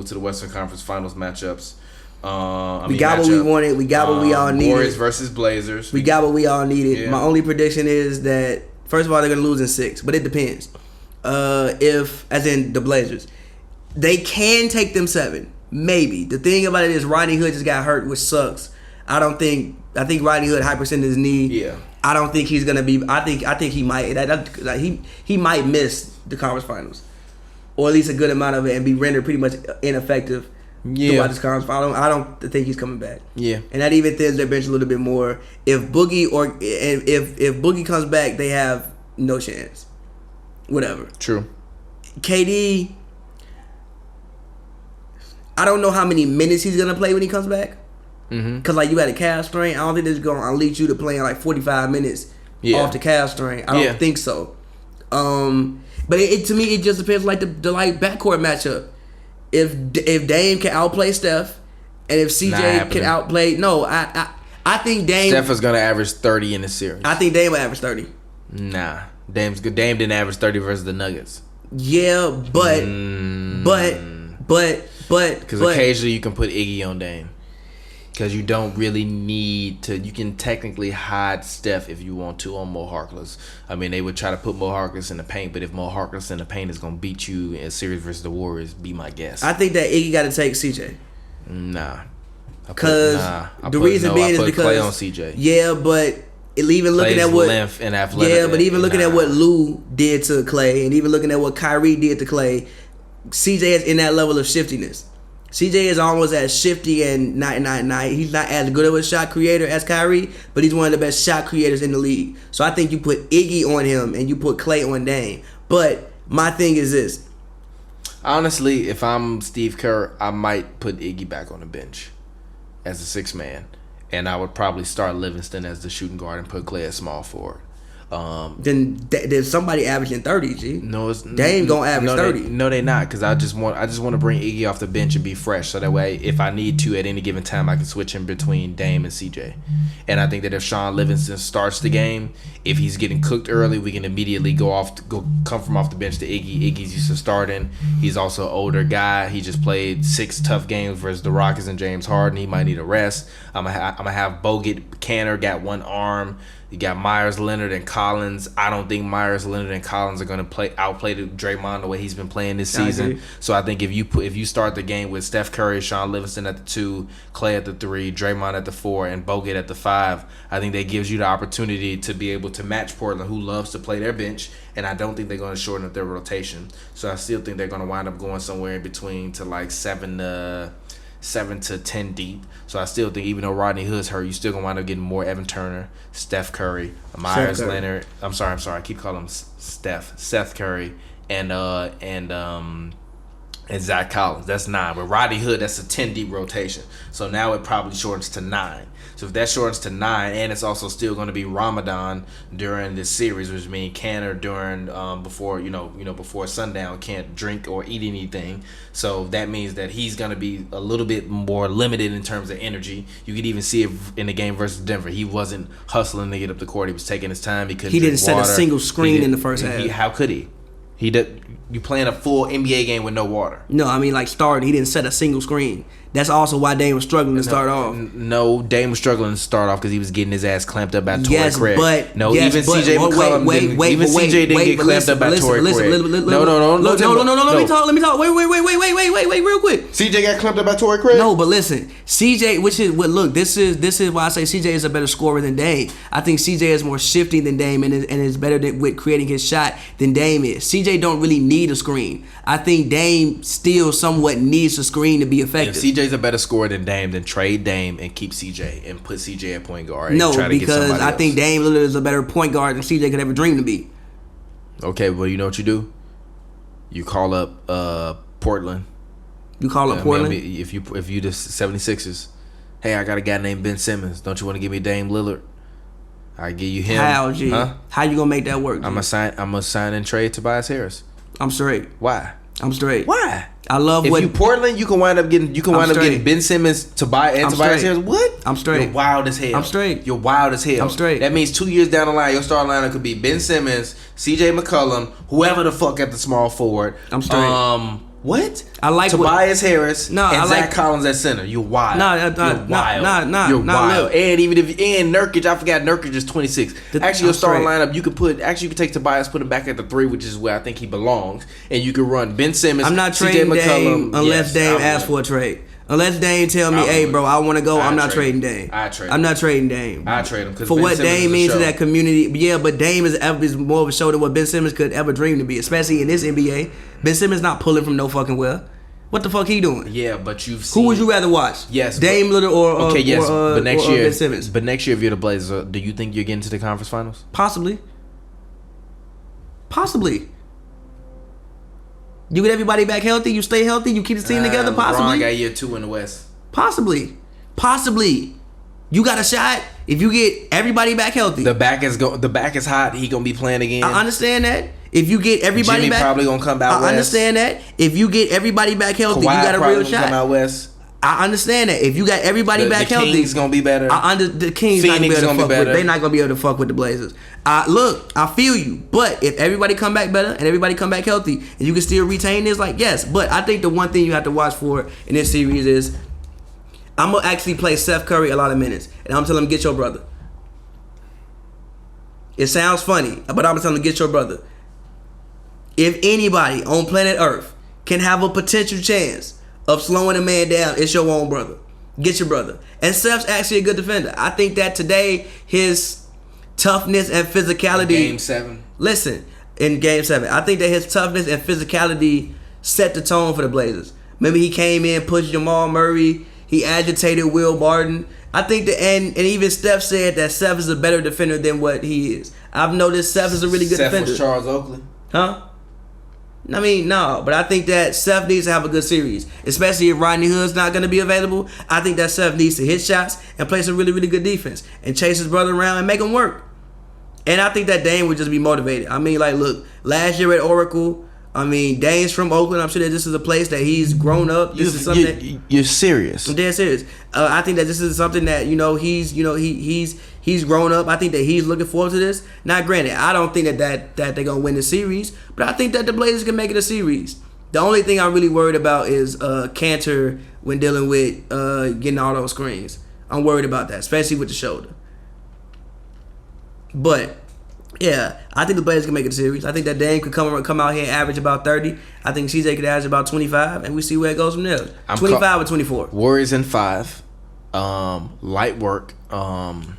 to the Western Conference Finals matchups. We got what we wanted. We got what we all needed. Warriors versus Blazers. We got what we all needed. Yeah. My only prediction is that, first of all, they're going to lose in 6, but it depends. As in the Blazers, they can take them 7. Maybe. The thing about it is Rodney Hood just got hurt, which sucks. I think Rodney Hood hyperextended his knee. Yeah. I don't think he's gonna be. I think he might. He might miss the conference finals, or at least a good amount of it, and be rendered pretty much ineffective throughout this conference final. I don't think he's coming back. Yeah. And that even thins their bench a little bit more. If Boogie comes back, they have no chance. Whatever. True. KD, I don't know how many minutes he's gonna play when he comes back. Cause like you had a calf strain. I don't think they're gonna unleash you to playing like 45 minutes off the calf strain. I don't think so. But it to me it just depends like the like backcourt matchup. If Dame can outplay Steph, and if CJ can outplay, I think Dame. Steph is gonna average 30 in the series. I think Dame will average 30. Nah, Dame's good. Dame didn't average 30 versus the Nuggets. Yeah, but because occasionally you can put Iggy on Dame. Because you don't really need to. You can technically hide Steph if you want to on Mo Harkless. I mean, they would try to put Mo Harkless in the paint, but if Mo Harkless in the paint is going to beat you in a series versus the Warriors, be my guess. I think that Iggy got to take CJ. Nah. Because the reason being is because Clay on CJ. Yeah, but even looking at what length and athletic. Yeah, but even looking at what Lou did to Clay, and even looking at what Kyrie did to Clay, CJ is in that level of shiftiness. CJ is almost as shifty and not. He's not as good of a shot creator as Kyrie, but he's one of the best shot creators in the league. So I think you put Iggy on him and you put Clay on Dame. But my thing is this. Honestly, if I'm Steve Kerr, I might put Iggy back on the bench as a 6th man, and I would probably start Livingston as the shooting guard and put Clay as small forward. Then there's somebody averaging 30. G. No, it's Dame gonna average 30. No, they not. Because I just want to bring Iggy off the bench and be fresh, so that way, if I need to at any given time, I can switch in between Dame and CJ. And I think that if Sean Livingston starts the game, if he's getting cooked early, we can immediately come from off the bench to Iggy. Iggy's used to starting. He's also an older guy. He just played 6 tough games versus the Rockets and James Harden. He might need a rest. I'm gonna have Bogut. Canner got one arm. You got Myers, Leonard, and Collins. I don't think Myers, Leonard, and Collins are going to outplay Draymond the way he's been playing this season. So I think if you start the game with Steph Curry, Sean Livingston at the 2, Clay at the 3, Draymond at the 4, and Bogut at the 5, I think that gives you the opportunity to be able to match Portland, who loves to play their bench, and I don't think they're going to shorten up their rotation. So I still think they're going to wind up going somewhere in between to like 7 to 10 deep. So I still think even though Rodney Hood's hurt, you still gonna wind up getting more Evan Turner, Steph Curry, Myers Leonard. I'm sorry. I keep calling him Seth Curry, and Zach Collins. That's 9. But Rodney Hood, that's a 10 deep rotation. So now it probably shortens to 9. So if that shortens to 9, and it's also still going to be Ramadan during this series, which means Canner during before sundown can't drink or eat anything. So that means that he's going to be a little bit more limited in terms of energy. You could even see it in the game versus Denver. He wasn't hustling to get up the court. He was taking his time. He didn't set a single screen in the first half. How could he? You playing a full NBA game with no water. No, I mean like starting. He didn't set a single screen. That's also why Dame was struggling to start off. No, Dame was struggling to start off because he was getting his ass clamped up by Torrey Craig. Even CJ McCollum didn't get clamped up by Torrey Craig. No. Let me talk. Wait, real quick. CJ got clamped up by Torrey Craig? No, but listen, CJ, this is why I say CJ is a better scorer than Dame. I think CJ is more shifty than Dame and is better with creating his shot than Dame is. CJ don't really need a screen. I think Dame still somewhat needs a screen to be effective. If CJ's a better scorer than Dame, then trade Dame and keep CJ and put CJ at point guard. No, because I think Dame literally is a better point guard than CJ could ever dream to be. Okay, well, you know what you do? You call up Portland. You call up Portland? If you the 76ers, hey, I got a guy named Ben Simmons. Don't you want to give me Dame Lillard? I give you him. How, G? Huh? How you gonna make that work, G? I'm gonna sign and trade Tobias Harris. I'm straight. Why? I'm straight. Why? I love if you Portland, you can wind up getting Ben Simmons, Tobias Harris. What? I'm straight. You're wild as hell. I'm straight. You're wild as hell. I'm straight. That means 2 years down the line, your starting lineup could be Ben Simmons, CJ McCollum, whoever the fuck at the small forward. I'm straight. What? I like Tobias Harris and I Zach Collins at center. You're wild. You're wild. You're wild. Look. And even if Nurkic, I forgot Nurkic is 26. Actually, your starting lineup, you could take Tobias, put him back at the 3, which is where I think he belongs, and you could run Ben Simmons. I'm not trading Dame unless Dame asks for a trade. Unless Dame tell me, hey, bro, I want to go, I'm not trading Dame. I'm not trading Dame. I trade him for Ben what Simmons Dame means to that community. Yeah, but Dame is more of a show than what Ben Simmons could ever dream to be, especially in this NBA. Ben Simmons not pulling from no fucking well. What the fuck he doing? Yeah, but you've seen. Who would you rather watch? Yes, Dame Lillard or but next year, Ben Simmons. But next year, if you're the Blazers, do you think you're getting to the conference finals? Possibly. You get everybody back healthy. You stay healthy. You keep the team together. Possibly. LeBron got year 2 in the West. Possibly. You got a shot if you get everybody back healthy. The back is hot. He gonna be playing again. I understand that. If you get everybody Jimmy back, probably gonna come out. I understand that. If you get everybody back healthy, Kawhi you got a real shot. Come out West. I understand that. If you got everybody back healthy, the Kings gonna be better. The Kings not gonna be able to fuck with. They're not gonna be able to fuck with the Blazers. Look, I feel you, but if everybody come back better and everybody come back healthy, and you can still retain this, like yes. But I think the one thing you have to watch for in this series is I'm gonna actually play Seth Curry a lot of minutes, and I'm telling him get your brother. It sounds funny, but I'm telling him get your brother. If anybody on planet Earth can have a potential chance of slowing a man down, it's your own brother. Get your brother. And Steph's actually a good defender. I think that today his toughness and physicality. Game 7. Listen, in Game 7, I think that his toughness and physicality set the tone for the Blazers. Maybe he came in, pushed Jamal Murray. He agitated Will Barton. I think that, and even Steph said that Steph is a better defender than what he is. I've noticed Steph is a really good defender. Steph was Charles Oakley. Huh? I mean, no, but I think that Steph needs to have a good series, especially if Rodney Hood's not going to be available. I think that Steph needs to hit shots and play some really, really good defense and chase his brother around and make him work. And I think that Dame would just be motivated. I mean, like, look, last year at Oracle, I mean, Dame's from Oakland. I'm sure that this is a place that he's grown up. This is something you're serious. I'm dead serious. I think that this is something that he's grown up. I think that he's looking forward to this. Now, granted, I don't think that they're gonna win the series, but I think that the Blazers can make it a series. The only thing I'm really worried about is Cantor when dealing with getting all those screens. I'm worried about that, especially with the shoulder. But yeah, I think the Blazers can make it a series. I think that Dame could come out here and average about 30. I think CJ could average about 25, and we see where it goes from there. 25 or 24. Warriors in 5. Light work. I'm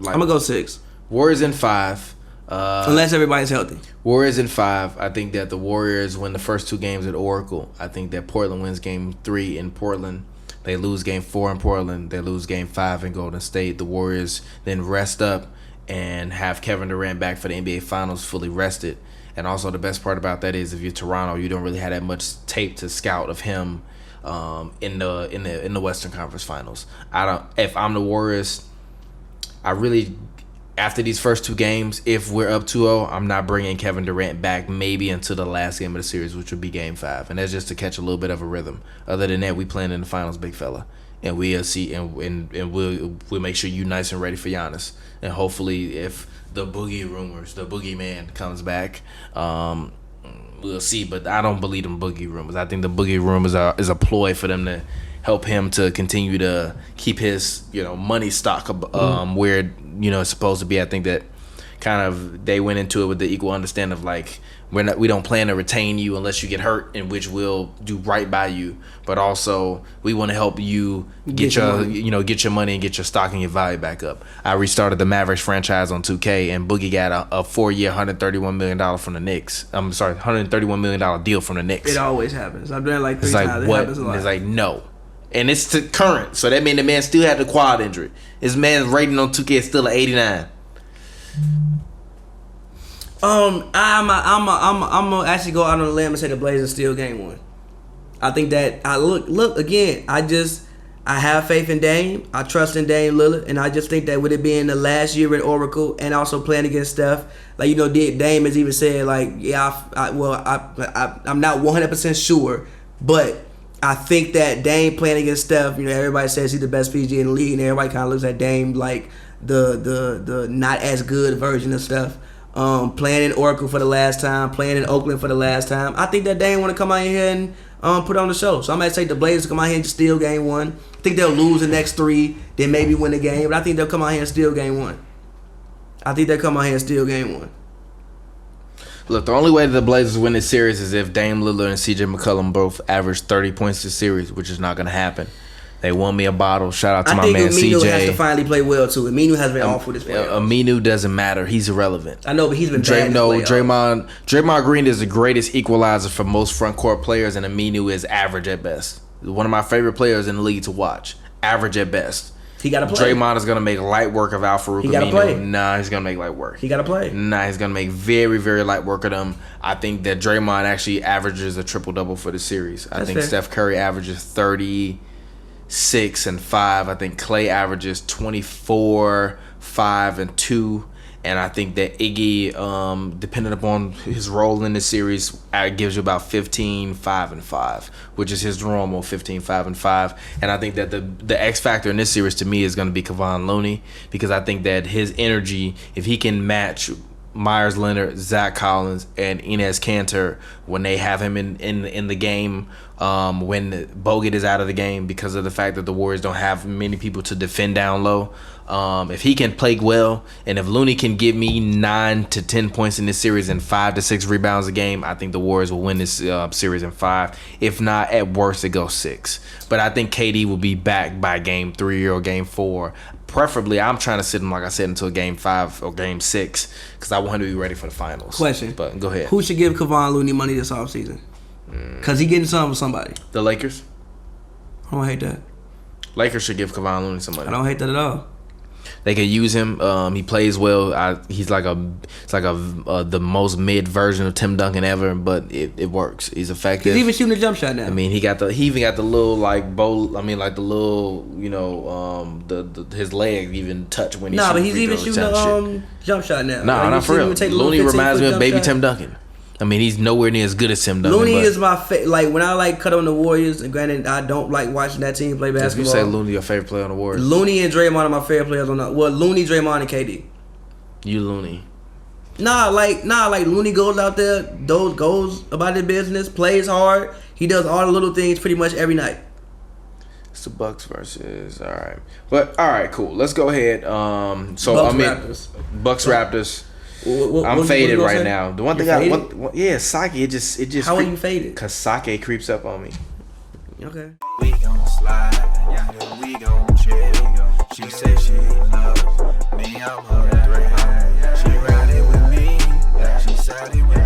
gonna go 6. Warriors in 5. Unless everybody's healthy. Warriors in 5. I think that the Warriors win the first 2 games at Oracle. I think that Portland wins game 3 in Portland. They lose game 4 in Portland. They lose game 5 in Golden State. The Warriors then rest up and have Kevin Durant back for the NBA Finals fully rested. And also the best part about that is if you're Toronto, you don't really have that much tape to scout of him in the Western Conference Finals. If I'm the Warriors, I really, after these first 2 games, if we're up 2-0, I'm not bringing Kevin Durant back maybe until the last game of the series, which would be game 5. And that's just to catch a little bit of a rhythm. Other than that, we playing in the finals, big fella. And we'll see, and we'll make sure you nice and ready for Giannis. And hopefully if the boogeyman comes back, we'll see. But I don't believe them boogie rumors. I think the boogie rumors is a ploy for them to help him to continue to keep his money stock where it's supposed to be. I think that kind of they went into it with the equal understanding of like we don't plan to retain you unless you get hurt, in which we'll do right by you, but also we want to help you get your money and get your stock and your value back up. I restarted the Mavericks franchise on 2K, and Boogie got a 4-year $131 million from the Knicks. I'm sorry, $131 million deal from the Knicks. It always happens. I've done it like 3 times. It happens a lot. It's like no. And it's to current, so that means the man still had the quad injury. His man's rating on 2K is still at 89. I'm gonna actually go out on a limb and say the Blazers steal game 1. I think that I look again. I have faith in Dame. I trust in Dame Lillard, and I just think that with it being the last year at Oracle and also playing against Steph, like Dame has even said like, yeah, I'm not 100% sure, but I think that Dame playing against Steph, everybody says he's the best PG in the league, and everybody kind of looks at Dame like the not as good version of Steph. playing in Oracle for the last time, playing in Oakland for the last time. I think that Dame want to come out here and put on the show. So I'm going to take the Blazers to come out here and steal game 1. I think they'll lose the next 3, then maybe win the game. But I think they'll come out here and steal game 1. Look, the only way that the Blazers win this series is if Dame Lillard and CJ McCollum both average 30 points this series, which is not going to happen. They won me a bottle. Shout out to my man CJ. I think Aminu has to finally play well, too. Aminu has been awful this playoffs. Aminu doesn't matter. He's irrelevant. I know, but he's been bad in the playoffs. Draymond Green is the greatest equalizer for most front court players, and Aminu is average at best. One of my favorite players in the league to watch. Average at best. He got to play. Draymond is going to make light work of Al-Farouq Aminu. He got to play. Nah, he's going to make light work. He got to play. Nah, he's going to make very, very light work of them. I think that Draymond actually averages a triple-double for the series. I think Steph Curry averages 36 and 5. I think Klay averages 24, 5, and 2. And I think that Iggy, depending upon his role in the series, gives you about 15, 5, and 5, which is his normal 15, 5, and 5. And I think that the X factor in this series to me is going to be Kevon Looney, because I think that his energy, if he can match Myers Leonard, Zach Collins, and Enes Kanter when they have him in the game, when Bogut is out of the game, because of the fact that the Warriors don't have many people to defend down low. If he can play well, and if Looney can give me 9 to 10 points in this series and 5 to 6 rebounds a game, I think the Warriors will win this series in 5. If not, at worst, it goes 6. But I think KD will be back by game 3 or game 4. Preferably, I'm trying to sit him, like I said, until game 5 or game 6, because I want him to be ready for the finals. Question. But go ahead. Who should give Kevon Looney money this offseason? Because he getting something with somebody. The Lakers. I don't hate that. Lakers should give Kevon Looney some money. I don't hate that at all. They can use him. He plays well. He's like the most mid version of Tim Duncan ever, but it works. He's effective. He's even shooting a jump shot now. I mean, he even got the little like bowl. I mean, like the little his leg even touch when he. Nah, but he's even shooting a jump shot now. Nah, not for real. Looney reminds me of baby Tim Duncan. I mean, he's nowhere near as good as Tim Duncan. Looney is my like when I cut on the Warriors, and granted I don't like watching that team play basketball. If you say Looney your favorite player on the Warriors, Looney and Draymond are my favorite players on the. Well, Looney, Draymond, and KD. You Looney. Nah, Looney goes out there, goes about his business, plays hard. He does all the little things pretty much every night. It's the Bucks versus all right, but all right, cool. Let's go ahead. Raptors. Bucks Raptors. I'm faded right now. The one thing Sake, it just. How are you faded? Cause Sake creeps up on me. Okay. We gon' slide, yeah, we gon' chill. She said she loves me, I'm her thrill. She riding with me, she said it with